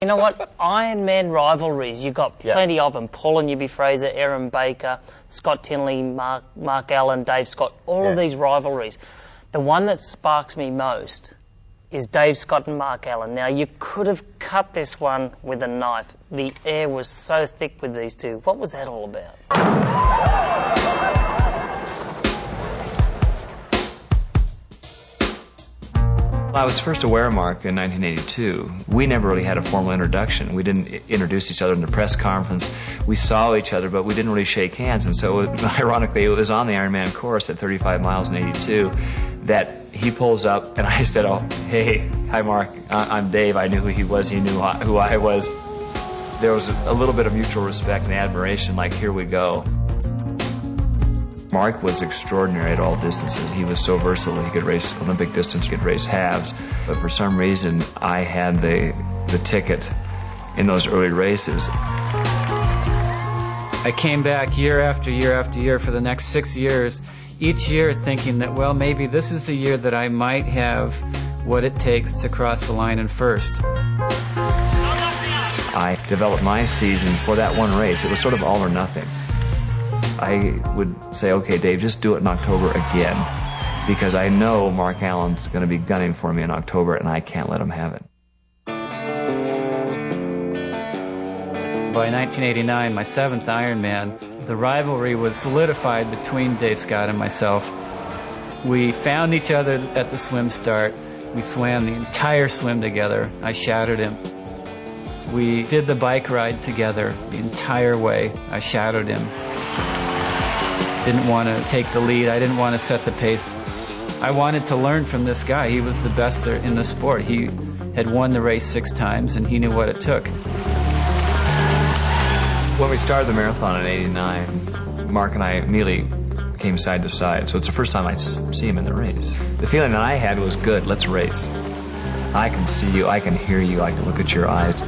know what? Ironman rivalries, you've got plenty of them. Paul and Newby Fraser, Aaron Baker, Scott Tinley, Mark Allen, Dave Scott, all of these rivalries. The one that sparks me most is Dave Scott and Mark Allen. Now, you could have cut this one with a knife. The air was so thick with these two. What was that all about? I was first aware of Mark in 1982. We never really had a formal introduction. We didn't introduce each other in the press conference. We saw each other, but we didn't really shake hands. And so, ironically, it was on the Ironman course at 35 miles in 82 that he pulls up, and I said, "Oh, hey, hi, Mark. I'm Dave." I knew who he was. He knew who I was. There was a little bit of mutual respect and admiration, like, here we go. Mark was extraordinary at all distances. He was so versatile. He could race Olympic distance, he could race halves. But for some reason, I had the ticket in those early races. I came back year after year after year for the next 6 years, each year thinking that, well, maybe this is the year that I might have what it takes to cross the line in first. I developed my season for that one race. It was sort of all or nothing. I would say, okay, Dave, just do it in October again, because I know Mark Allen's going to be gunning for me in October, and I can't let him have it. By 1989, my 7th Ironman, the rivalry was solidified between Dave Scott and myself. We found each other at the swim start. We swam the entire swim together. I shadowed him. We did the bike ride together the entire way. I shadowed him. Didn't want to take the lead. I didn't want to set the pace. I wanted to learn from this guy. He was the best in the sport. He had won the race 6 times, and he knew what it took. When we started the marathon in '89, Mark and I immediately came side to side. So it's the first time I'd see him in the race. The feeling that I had was, good, let's race. I can see you, I can hear you, I can look at your eyes.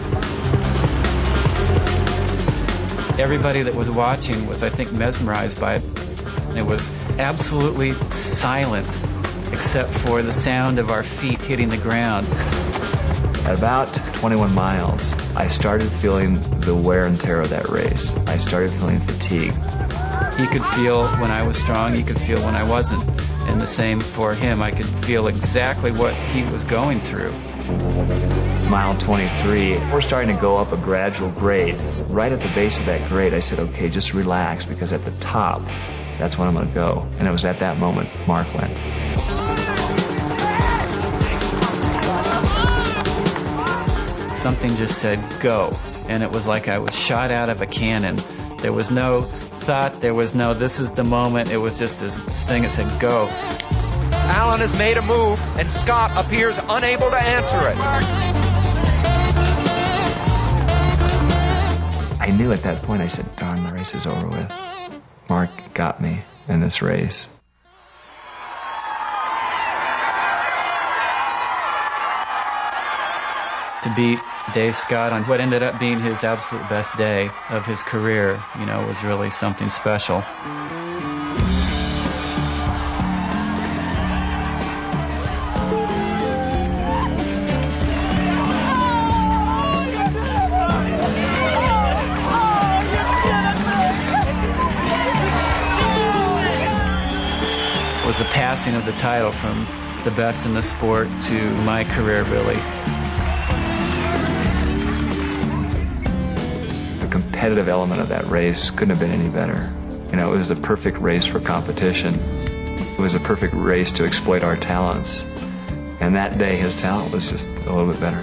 Everybody that was watching was, I think, mesmerized by it. It was absolutely silent, except for the sound of our feet hitting the ground. At about 21 miles, I started feeling the wear and tear of that race. I started feeling fatigue. He could feel when I was strong, he could feel when I wasn't. And the same for him. I could feel exactly what he was going through. Mile 23, we're starting to go up a gradual grade. Right at the base of that grade, I said, okay, just relax, because at the top, that's when I'm going to go. And it was at that moment Mark went. Something just said, go. And it was like I was shot out of a cannon. There was no thought, there was no, this is the moment. It was just this thing that said, go. Allen has made a move, and Scott appears unable to answer it. I knew at that point, I said, darn, the race is over with. Mark got me in this race. To beat Dave Scott on what ended up being his absolute best day of his career, you know, was really something special. It was the passing of the title from the best in the sport to my career, really. The competitive element of that race couldn't have been any better. You know, it was the perfect race for competition. It was a perfect race to exploit our talents. And that day, his talent was just a little bit better.